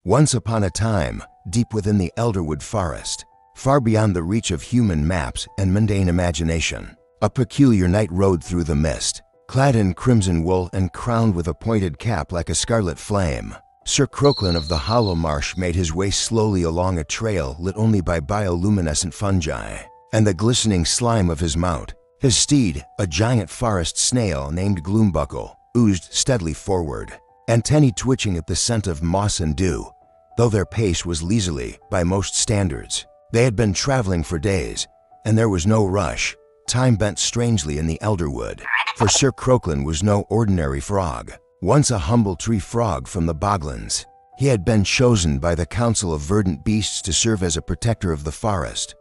Once upon a time, deep within the elderwood forest, far beyond the reach of human maps and mundane imagination, a peculiar knight rode through the mist, clad in crimson wool and crowned with a pointed cap like a scarlet flame. Sir Croaklin of the Hollow Marsh made his way slowly along a trail lit only by bioluminescent fungi and the glistening slime of his mount. His steed, a giant forest snail named Gloombuckle, oozed steadily forward, antennae twitching at the scent of moss and dew. Though their pace was leisurely by most standards, they had been traveling for days, and there was no rush. Time bent strangely in the elderwood, for Sir Croaklin was no ordinary frog. Once a humble tree frog from the boglands, he had been chosen by the Council of Verdant Beasts to serve as a protector of the forest's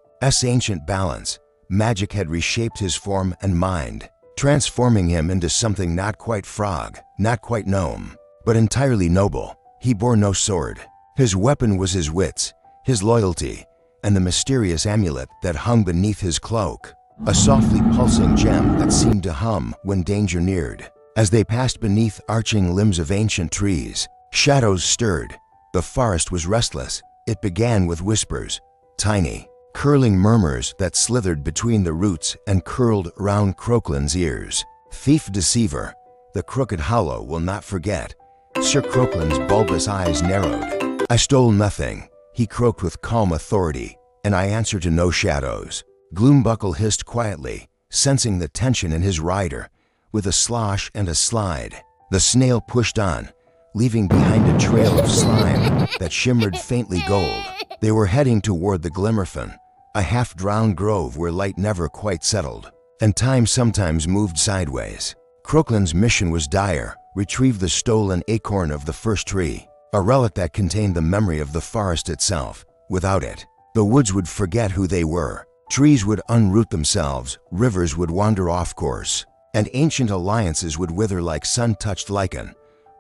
ancient balance. Magic had reshaped his form and mind, transforming him into something not quite frog, not quite gnome, but entirely noble. He bore no sword. His weapon was his wits, his loyalty, and the mysterious amulet that hung beneath his cloak, a softly pulsing gem that seemed to hum when danger neared. As they passed beneath arching limbs of ancient trees, shadows stirred. The forest was restless. It began with whispers, tiny, curling murmurs that slithered between the roots and curled around Croaklin's ears. Thief deceiver, the crooked hollow will not forget. Sir Croaklin's bulbous eyes narrowed. I stole nothing, he croaked with calm authority, and I answer to no shadows. Gloombuckle hissed quietly, sensing the tension in his rider. With a slosh and a slide, the snail pushed on, leaving behind a trail of slime that shimmered faintly gold. They were heading toward the Glimmerfen, a half-drowned grove where light never quite settled, and time sometimes moved sideways. Croaklin's mission was dire: retrieve the stolen acorn of the first tree, a relic that contained the memory of the forest itself. Without it, the woods would forget who they were. Trees would unroot themselves, rivers would wander off course, and ancient alliances would wither like sun-touched lichen.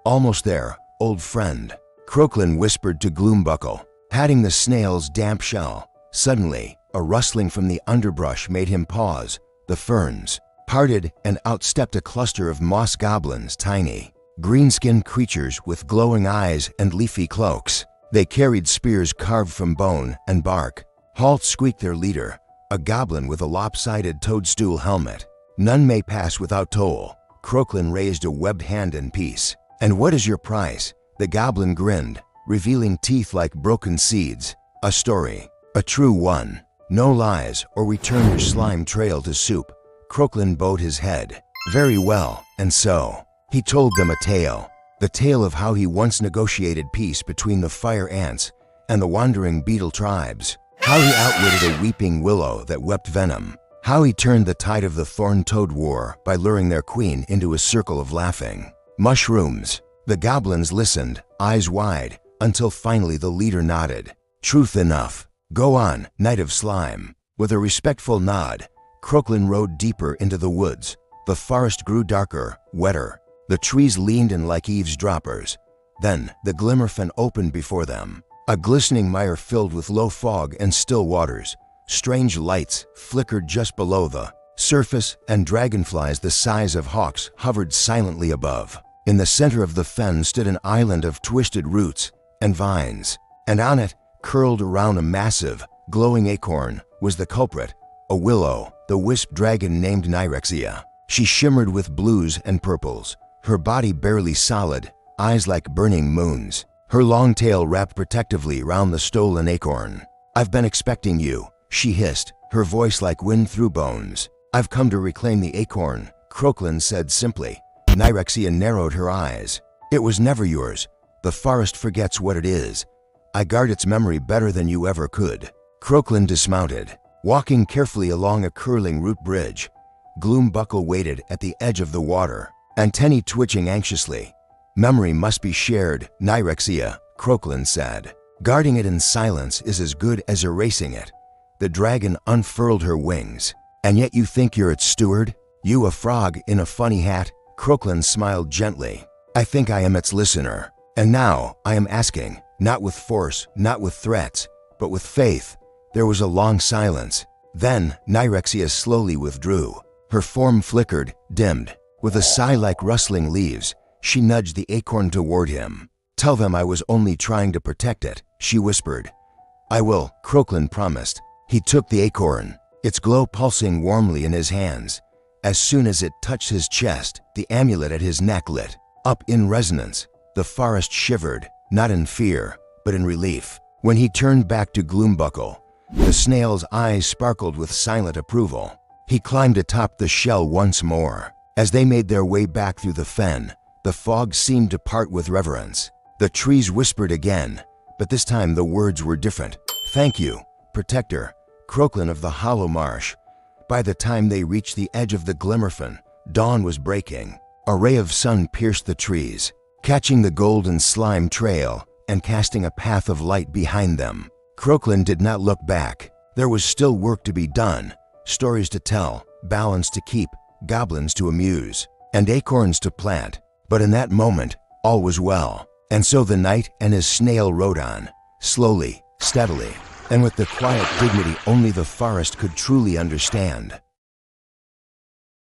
Almost there, old friend, Croaklin whispered to Gloombuckle, patting the snail's damp shell. Suddenly, a rustling from the underbrush made him pause. The ferns parted and out stepped a cluster of moss goblins, tiny, green-skinned creatures with glowing eyes and leafy cloaks. They carried spears carved from bone and bark. Halt, squeaked their leader, a goblin with a lopsided toadstool helmet. None may pass without toll. Croaklin raised a webbed hand in peace. And what is your price? The goblin grinned, revealing teeth like broken seeds. A story, a true one. No lies, or return your slime trail to soup. Croaklin bowed his head. Very well, and so he told them a tale. The tale of how he once negotiated peace between the fire ants and the wandering beetle tribes. How he outwitted a weeping willow that wept venom. How he turned the tide of the thorn-toad war by luring their queen into a circle of laughing mushrooms. The goblins listened, eyes wide, until finally the leader nodded. Truth enough. Go on, Knight of Slime. With a respectful nod, Croaklin rode deeper into the woods. The forest grew darker, wetter. The trees leaned in like eavesdroppers. Then the Glimmerfen opened before them, a glistening mire filled with low fog and still waters. Strange lights flickered just below the surface, and dragonflies the size of hawks hovered silently above. In the center of the fen stood an island of twisted roots and vines, and on it, curled around a massive, glowing acorn, was the culprit, a willow, the wisp dragon named Nyrexia. She shimmered with blues and purples, her body barely solid, eyes like burning moons. Her long tail wrapped protectively round the stolen acorn. I've been expecting you, she hissed, her voice like wind through bones. I've come to reclaim the acorn, Croaklin said simply. Nyrexia narrowed her eyes. It was never yours. The forest forgets what it is. I guard its memory better than you ever could. Croaklin dismounted, walking carefully along a curling root bridge. Gloombuckle waited at the edge of the water, antennae twitching anxiously. Memory must be shared, Nyrexia, Croaklin said. Guarding it in silence is as good as erasing it. The dragon unfurled her wings. And yet you think you're its steward? You, a frog in a funny hat? Croaklin smiled gently. I think I am its listener. And now I am asking, not with force, not with threats, but with faith. There was a long silence. Then Nyrexia slowly withdrew. Her form flickered, dimmed. With a sigh like rustling leaves, she nudged the acorn toward him. "Tell them I was only trying to protect it," she whispered. "I will," Croaklin promised. He took the acorn, its glow pulsing warmly in his hands. As soon as it touched his chest, the amulet at his neck lit up in resonance. The forest shivered, not in fear, but in relief. When he turned back to Gloombuckle, the snail's eyes sparkled with silent approval. He climbed atop the shell once more. As they made their way back through the fen, the fog seemed to part with reverence. The trees whispered again, but this time the words were different. "Thank you, Protector, Croaklin of the Hollow Marsh." By the time they reached the edge of the Glimmerfen, dawn was breaking. A ray of sun pierced the trees, catching the golden slime trail and casting a path of light behind them. Croaklin did not look back. There was still work to be done, stories to tell, balance to keep, goblins to amuse, and acorns to plant. But in that moment, all was well. And so the knight and his snail rode on, slowly, steadily, and with the quiet dignity only the forest could truly understand.